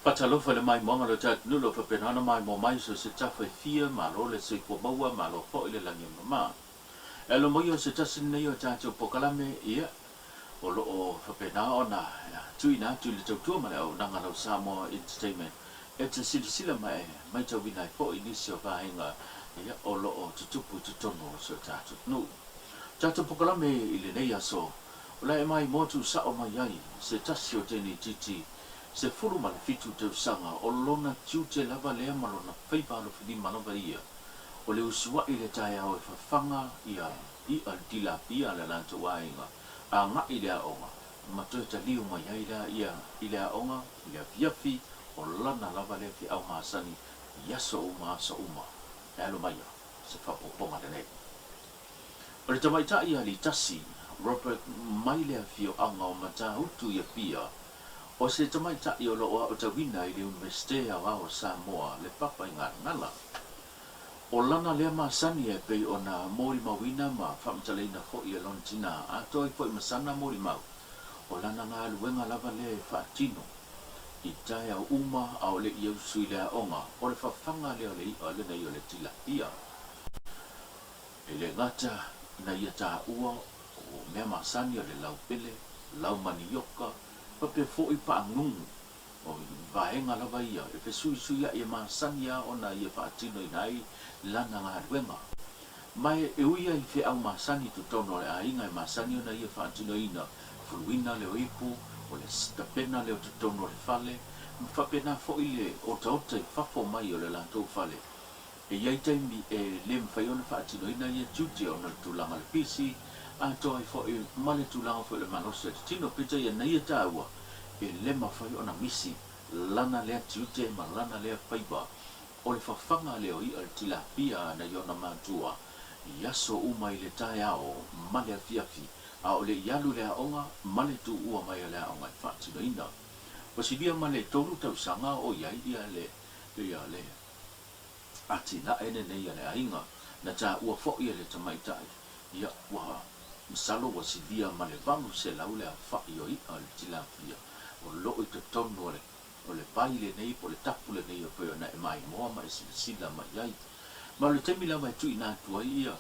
Patalo fa le mai monga lo chat nulo fa penana mai mo mai so se chafa fia ma lo le se ko maua ma lo fo ile la ngi ma. E lo mo yo se chasin ne yo cha cho pokalame ia o lo o fa pena ona tuina tu le tu ma o nanga lo samo entertainment. It's a sila mai cho vinai fo inisio va inga ia o lo o tutupu tutono so cha cho nu. Cha cho pokalame ile ne ya so. Ola e mai mo tu sa o mai ai se tasio teni titi. Se furu ma le fitu te usanga o lona tiu te lava lea malona whaipa alo whidi manova ia. O le usua i le tae au e whawhanga ia i al tila pia le lanto wainga. A nga i lea onga. Ma toi ta liu mai ai lea ia i lea onga, i lea viafi, o lana lava lea fi au maasani, yaso uma asa uma. E alo mai se whapoponga le nei. O le tamaita ia li tasi, Robert mai lea fio anga o mata utu ia pia, o se tamai ta i o loa o tawina i le universite a wao Samoa le papa i ngā ngala. O lana lea masani e pei o na mori mawina ma whamtaleina fo i a lontina a toi fo i masana mori mau. O lana ngā luenga lava lea e whaatino. I tae au uma a o le i au sui lea onga o le whawhanga lea le i o le nei o le tila ia. E le ngata na ia tā ua o mea masani o le lau pele, lau manioka, pe fo i pa ngung o vaenga lava ia e fe sui sui ia ma sania ona ia fa tino inai lana nga wenga mai e uia i fe au masani tu tono le ainga ma sani ona ia fa tino ina fuina le oipu o le stapena le tu tono le fale fa pena fo ile o tauta fa fo mai o le lanto fale e ia taimi e le mfai ona fa tino ina ia tuti ona tu langa le pisi a toi fo i male tu langa fo le manosa tino pita ia na ia taua e le mafai ona misi lana lea tiute ma lana lea faiba o le whawhanga leo i al tilapia na iona mātua yaso uma i le tae ao male a fiafi a o le ialu lea onga male tu ua mai a lea onga i whaatino ina wasilia male tolu tau sanga o iai ia le atina ene nei a le ainga na tā ua fo ia le tamaitai ia ua misalo wasilia male vangu se lau lea whai o i al tilapia o lo i te tonu o le baile nei po le tapu le nei o pe ona e mai moa mai sila mai ai ma le temi la mai tu ina tua ia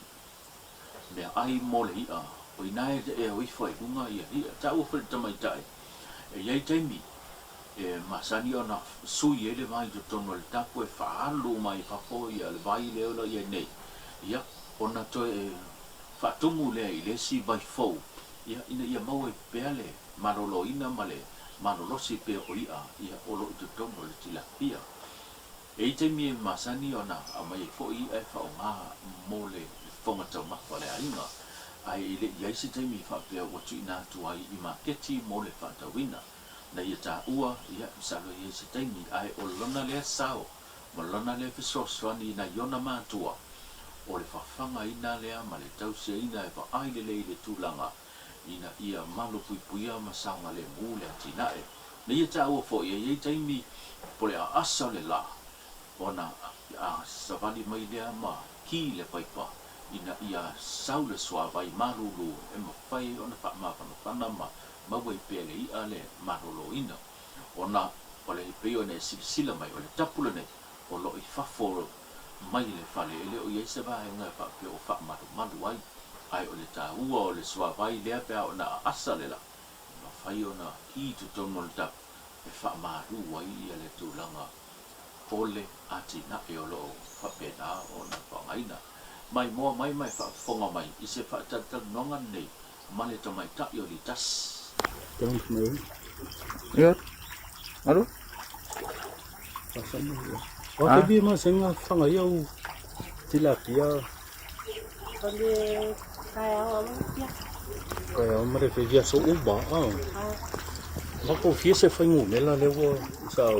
me ai mo le ia o ina e o i foi lunga ia ta o fe tamai tai e ia temi e masani ona sui ele mai te tonu le tapu e faalu mai fafo ia le baile o la ia nei ia ona to e fatumu le i le si vai fo ia ina ia mau e peale marolo ina male manolosi pe o ia o lo i tono le tilapia. E te mi masani ona a mai fo i e fa o ngā mo le whonga tau mawha le ainga. Ai le iai se te mi whapea watu ina tuai i maketi mo le whatawina. Na ia tā ua ia salo iai se te mi ai o lona lea sao. Ma lona lea fisoswani na iona mātua. O le whawhanga ina lea ma le tause ina e wha aile le tūlanga. Ina ia malo puipuia ma saunga le mule atina e. Na ia tā ua fo ia iei taimi po le a asa le la. Ona a savali mai lea ma ki le paipa. Ina ia sau le soa vai marulu e ma whai ona wha mawhanapana ma mawai pele ia le marolo ina. Ona o le peo ne sila mai o le tapula ne o lo i whaforo mai le whale ele o iei se vahe ngai whapeo o wha maru ai. Ai o le tāua o le sua vai lea pea o na asa lela. Ma whai o na ki tu tono le tap e wha maru ai ia le tūlanga. Pole ati na e o lo whapena o na whangaina. Mai moa mai whafonga mai i se whaatata nonga nei. Male ta mai ta i o li tas. Jangan kemari. Ya. Alo? Pasang ya. O te bi ma senga whangaiau tilapia. Kaya mare fe via so uba ma ko fie se fa ngu nela le wo sa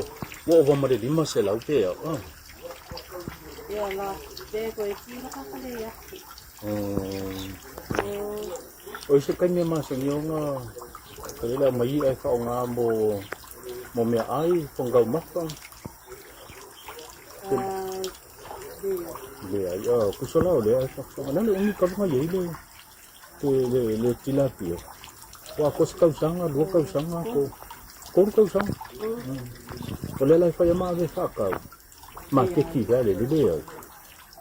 wo mare lima se lau pe ya la pe ko ki la ka le ya o se ka me ma se nga ka le la mai ai fa nga mo me ai ponga ma fa le ya ku so la le fa na le ni ka ma ye le tilapia. Wa ko ska usanga, dua ka usanga ko. Ko ka usanga. Oleh lai fai ma ve whakau. Ma ke ki ka le leo.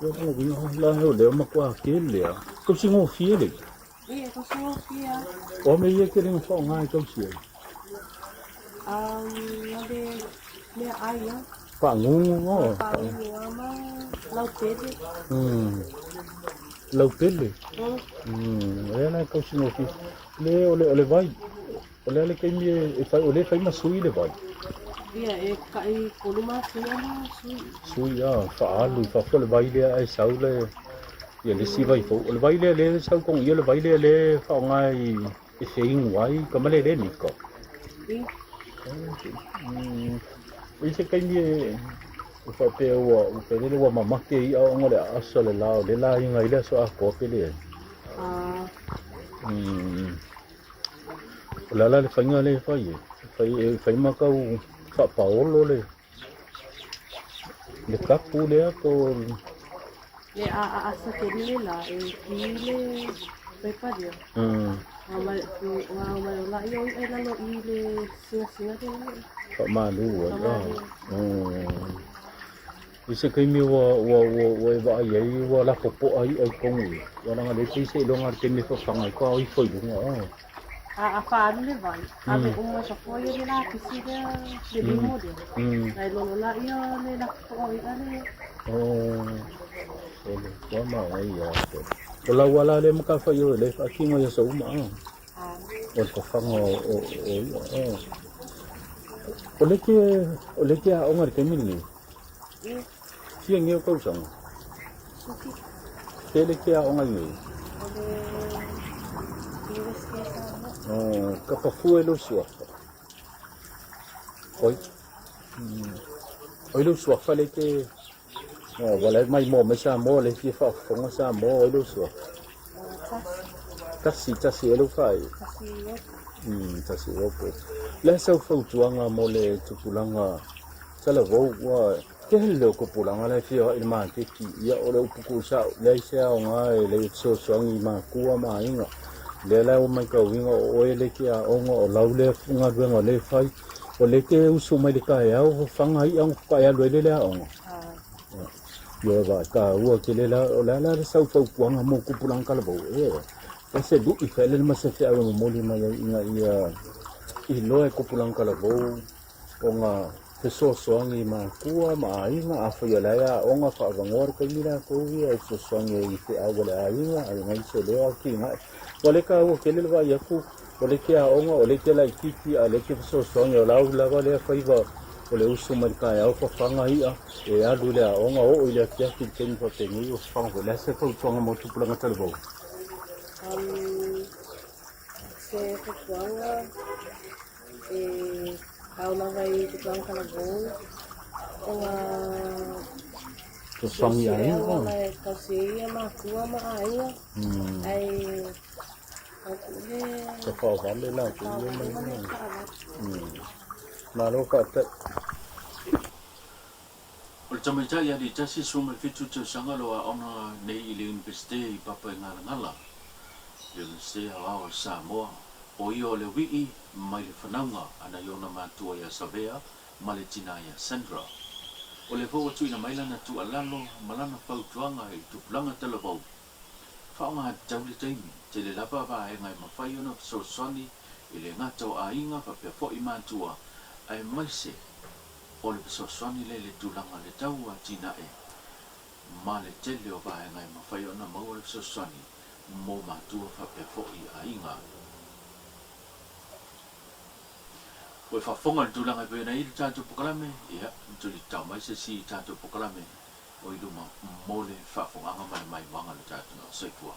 Yo tanga ki la ho leo ma kwa ke lea. Kau si ngō fie le. Ia, ko sa fia. O me ia ke ringa whao ngai kau si ai. Nabe me ai. Pa ngungu ngō. Pa ngungu ma lau pede. Lau pele. Oleh lai kau si ngō fie. Le ole vai. Oleh kai mi e fai ole fai ma sui le vai. Ia, e kai koluma fia ma sui. Sui whaalu, whawhole vai lea ai sau le. Ia le si vai fo. Le vai le sau kong ia le vai le whao ngai e whaingu ai. Ka male le niko. Ise kai mi e whape ua. Upe le ua mamake i au ngore asa le lao. Le la inga ile so a kope le. Lala le whainga le whai e. Whai makau whapaolo le. Le kapu le ako. Le asa ke le la e ki le pepa dia. Nga la i o i lalo i le singa dia. Whamalu Ise kai mi wa e wa ai wa la popo ai kongu. Wa nga le tise longa te me whawhangai ko ai whai lunga. Whaanu le vai. Ame uma sa koe le la kisi le limo dia. Nai lono la ia le la koe ale. Wama ai ya. Ola wala le maka whai o le whakingo ya sa uma. O ka whanga o. Ole ke a onga ke mili. Sia ngeo kau sanga. Tele ke a onga ngi. Ka pafue lo suafa. Oi. Oi lo suafa le ke. Wala mai mo me sa mo le fi fa fonga sa mo lo suafa. Tasi lo fai. Tasi opo. Le sa fo tuanga mo le tupulanga. Sala vo wa ke le ko pulanga le fi o ma te ki ya o le puku sa le sa nga le so ngi ma ku ma inga. Le la o mai ka winga o ele ki a onga o laule funga duenga le fai o le ke usu mai le ka ya o fanga i ang ka ya le le onga yo va ka o ke le la o la sa fo kuanga mo ku pulang ka le bo se du I fele ma se fe a mo li mai inga ia I lo e ku pulang ka le bo onga te so ngi ma ku ma inga a fo ya la ya onga fa ngor ka mira ko ia so ngi I te a wala inga ai ngai se le o ki ngai Ole ka o ke le va ya ku ole ke a onga ole ke la kiki a le ke so songo la la va le fa iba ole usu mai ka ya o fa fanga ia e a lu le a onga o ile ke ki ken ko te ni o fa o le se ko tonga mo tu pula ngata le bo Se ko tonga au la vai tu tonga la bo onga so songi ai o ka se ia ma ku ma ai ai ka fa vale la ku le mai ma lo ka te O tama tai ya di tasi suma fitu te sanga lo a ona nei I le universite I papa ngala ngala. Le universite a Samoa. O io le wii mai le whananga ana iona mātua ya Savea ma le tina ya Sandra. O le fōa tui na mailana tu alalo malana pautuanga I tupulanga telebau. Whaonga tau le taimi, te le lapa wa e ngai mawhai ona so soni I le ngato a inga pa pia fo I mātua ai maise o le so soni le tulanga le tau a tina e. Ma le tele o wa e ngai mawhai ona mau le so soni mo mātua pa pia fo I a inga. O e whafonga le tulanga pe na I le tātou pokalame, ia, tuli tau mai se si tātou pokalame o I luma mo le whafonga mai wanga le tātou na seikua.